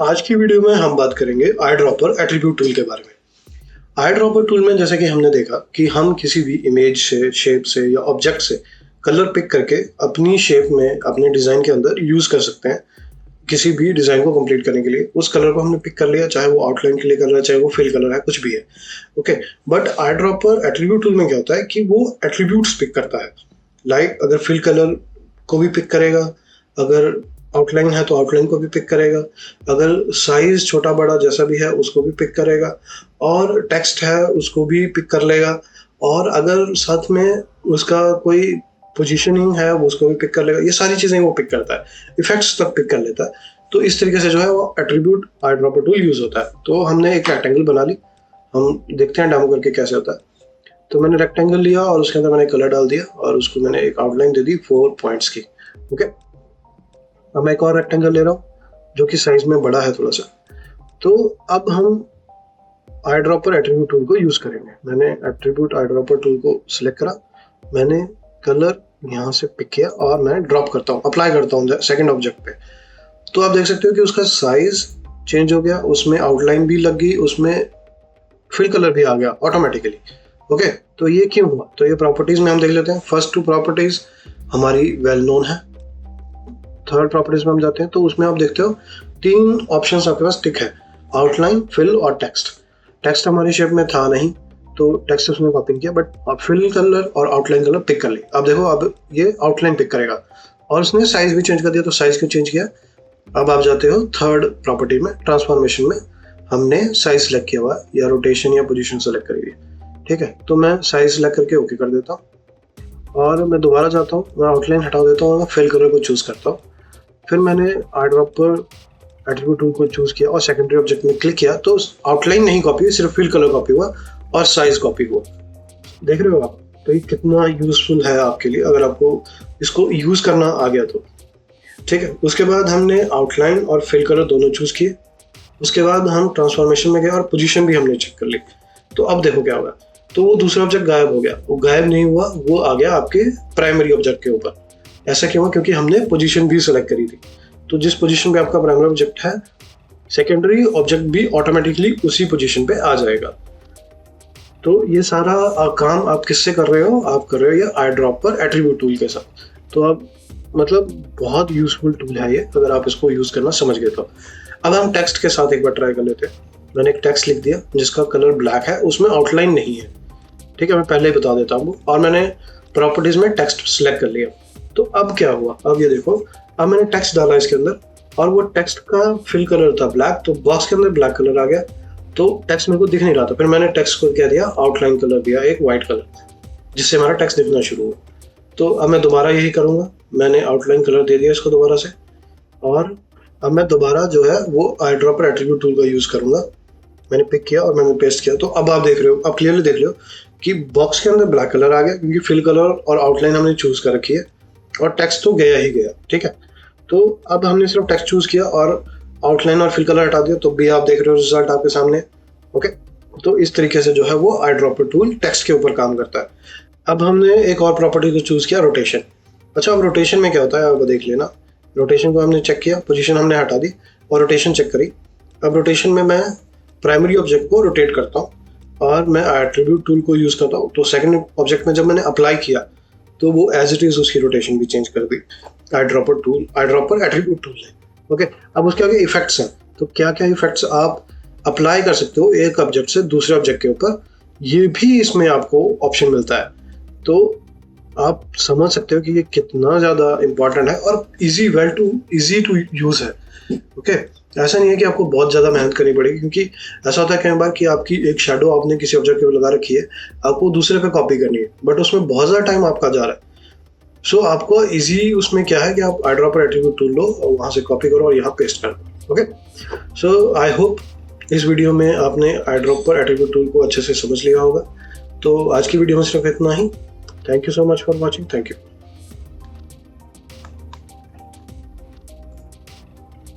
आज की वीडियो में हम बात करेंगे आई ड्रॉपर एट्रीब्यूट टूल के बारे में। आई ड्रॉपर टूल में जैसे कि हमने देखा कि हम किसी भी इमेज से, शेप से या ऑब्जेक्ट से कलर पिक करके अपनी शेप में, अपने डिज़ाइन के अंदर यूज़ कर सकते हैं। किसी भी डिज़ाइन को कंप्लीट करने के लिए उस कलर को हमने पिक कर लिया, चाहे वो आउटलाइन के लिए कलर है, चाहे वो फिल कलर है, कुछ भी है। Okay, but eye dropper attribute tool में क्या होता है कि वो एट्रीब्यूट्स पिक करता है। लाइक अगर फिल कलर को भी पिक करेगा, अगर आउटलाइन है तो आउटलाइन को भी पिक करेगा, अगर साइज छोटा बड़ा जैसा भी है उसको भी पिक करेगा, और टेक्स्ट है उसको भी पिक कर लेगा, और अगर साथ में उसका कोई पोजीशनिंग है वो उसको भी पिक कर लेगा। ये सारी चीज़ें वो पिक करता है, इफेक्ट्स तक पिक कर लेता है। तो इस तरीके से जो है वो attribute eye dropper tool use होता है। तो हमने एक रेक्टेंगल बना ली, हम देखते हैं डेमो करके कैसे होता है। तो मैंने रेक्टेंगल लिया और उसके अंदर मैंने कलर डाल दिया और उसको मैंने एक आउटलाइन दे दी 4 पॉइंट्स की। ओके, अब मैं एक और रेक्टेंगल ले रहा हूँ जो कि साइज में बड़ा है थोड़ा सा। तो अब हम आई ड्रॉपर एट्रीब्यूट टूल को यूज़ करेंगे। मैंने एट्रीब्यूट आई ड्रॉपर टूल को सिलेक्ट करा, मैंने कलर यहाँ से पिक किया और मैं ड्रॉप करता हूँ, अप्लाई करता हूँ सेकंड ऑब्जेक्ट पे। तो आप देख सकते हो कि उसका साइज चेंज हो गया, उसमें आउटलाइन भी लग गई, उसमें फिल कलर भी आ गया ऑटोमेटिकली। ओके, तो ये क्यों हुआ? तो ये प्रॉपर्टीज में हम देख लेते हैं। फर्स्ट 2 प्रॉपर्टीज हमारी वेल नोन है। थर्ड प्रॉपर्टीज में हम जाते हैं तो उसमें आप देखते हो 3 ऑप्शंस आपके पास टिक है, आउटलाइन, फिल और टेक्स्ट। टेक्स्ट हमारी शेप में था नहीं तो टेक्स्ट उसने कॉपी किया, बट आप फिल कलर और आउटलाइन कलर पिक कर ली। अब देखो, अब ये आउटलाइन पिक करेगा और उसने साइज भी चेंज कर दिया। तो साइज क्यों चेंज किया? अब आप जाते हो थर्ड प्रॉपर्टी में, ट्रांसफॉर्मेशन में हमने साइज सेलेक्ट किया हुआ है या रोटेशन या पोजीशन सेलेक्ट करी हुई है। ठीक है, तो मैं साइज सेलेक्ट करके ओके कर देता हूँ और मैं दोबारा जाता हूँ, मैं आउटलाइन हटा देता हूँ, मैं फिल कलर को चूज करता हूँ। फिर मैंने आई ड्रॉपर एट्रीब्यूट टूल को चूज किया और सेकेंडरी ऑब्जेक्ट में क्लिक किया तो आउटलाइन नहीं कॉपी हुई, सिर्फ फिल कलर कॉपी हुआ और साइज कॉपी हुआ। देख रहे हो आप? तो ये कितना यूजफुल है आपके लिए अगर आपको इसको यूज करना आ गया तो। ठीक है, उसके बाद हमने आउटलाइन और फिल कलर दोनों चूज किए। उसके बाद हम ट्रांसफॉर्मेशन में गए और पोजीशन भी हमने चेक कर ली। तो अब देखो क्या होगा, तो वो दूसरा ऑब्जेक्ट गायब हो गया। वो गायब नहीं हुआ, वो आ गया आपके प्राइमरी ऑब्जेक्ट के ऊपर। ऐसा क्यों हुआ? क्योंकि हमने पोजीशन भी सिलेक्ट करी थी। तो जिस पोजीशन पे आपका प्राइमरी ऑब्जेक्ट है, सेकेंडरी ऑब्जेक्ट भी ऑटोमेटिकली उसी पोजीशन पे आ जाएगा। तो ये सारा काम आप किससे कर रहे हो? आप कर रहे हो ये आई ड्रॉपर एट्रीब्यूट टूल के साथ। तो अब मतलब बहुत यूजफुल टूल है ये, अगर आप इसको यूज करना समझ गए तो। अब हम टेक्स्ट के साथ एक बार ट्राई कर लेते हैं। मैंने एक टेक्स्ट लिख दिया जिसका कलर ब्लैक है, उसमें आउटलाइन नहीं है। ठीक है, मैं पहले ही बता देता हूँ। और मैंने प्रॉपर्टीज में टेक्स्ट सिलेक्ट कर लिया। तो अब क्या हुआ? अब ये देखो, अब मैंने टेक्स्ट डाला इसके अंदर और वो टेक्स्ट का फिल कलर था ब्लैक, तो बॉक्स के अंदर ब्लैक कलर आ गया, तो टेक्स्ट मेरे को दिख नहीं रहा था। फिर मैंने टेक्स्ट को क्या दिया, आउटलाइन कलर दिया, एक वाइट कलर, जिससे हमारा टेक्स्ट दिखना शुरू हुआ। तो अब मैं दोबारा यही करूंगा, मैंने आउटलाइन कलर दे दिया इसको दोबारा से, और अब मैं दोबारा जो है वो आई ड्रॉपर एट्रीब्यूट टूल का यूज करूंगा। मैंने पिक किया और मैंने पेस्ट किया। तो अब आप देख रहे हो, आप क्लियरली देख रहे हो कि बॉक्स के अंदर ब्लैक कलर आ गया, क्योंकि फिल कलर और आउटलाइन हमने चूज कर रखी है और टेक्स्ट तो गया ही गया। ठीक है, तो अब हमने सिर्फ टेक्स्ट चूज किया और आउटलाइन और फिल कलर हटा दिया, तो भी आप देख रहे हो रिजल्ट आपके सामने। ओके, तो इस तरीके से जो है वो आई ड्रॉपर टूल टेक्स्ट के ऊपर काम करता है। अब हमने एक और प्रॉपर्टी को चूज किया, रोटेशन। अच्छा, अब रोटेशन में क्या होता है आप देख लेना। रोटेशन को हमने चेक किया, पोजीशन हमने हटा दी और रोटेशन चेक करी। अब रोटेशन में मैं प्राइमरी ऑब्जेक्ट को रोटेट करता हूँ और मैं एट्रीब्यूट टूल को यूज करता हूँ। तो सेकंड ऑब्जेक्ट में जब मैंने अप्लाई किया तो वो एज इट इज उसकी रोटेशन भी चेंज कर दी आई ड्रॉपर एट्रीब्यूट टूल ने। ओके, अब उसके आगे इफेक्ट्स हैं। तो क्या क्या इफेक्ट्स आप अप्लाई कर सकते हो एक ऑब्जेक्ट से दूसरे ऑब्जेक्ट के ऊपर, ये भी इसमें आपको ऑप्शन मिलता है। तो आप समझ सकते हो कि ये कितना ज़्यादा इंपॉर्टेंट है और इजी टू यूज़ है। ओके, ऐसा नहीं है कि आपको बहुत ज़्यादा मेहनत करनी पड़ेगी, क्योंकि ऐसा होता है कई बार कि आपकी एक शैडो आपने किसी ऑब्जेक्ट के ऊपर लगा रखी है, आपको दूसरे पे कॉपी करनी है, बट उसमें बहुत ज़्यादा टाइम आपका जा रहा है। सो आपको इजी उसमें क्या है कि आप आई ड्रॉपर एट्रीब्यूट टूल लो और वहाँ से कॉपी करो और यहाँ पेस्ट कर दो। ओके, सो आई होप इस वीडियो में आपने आई ड्रॉपर एट्रीब्यूट टूल को अच्छे से समझ लिया होगा। तो आज की वीडियो में सिर्फ इतना ही। Thank you so much for watching. Thank you.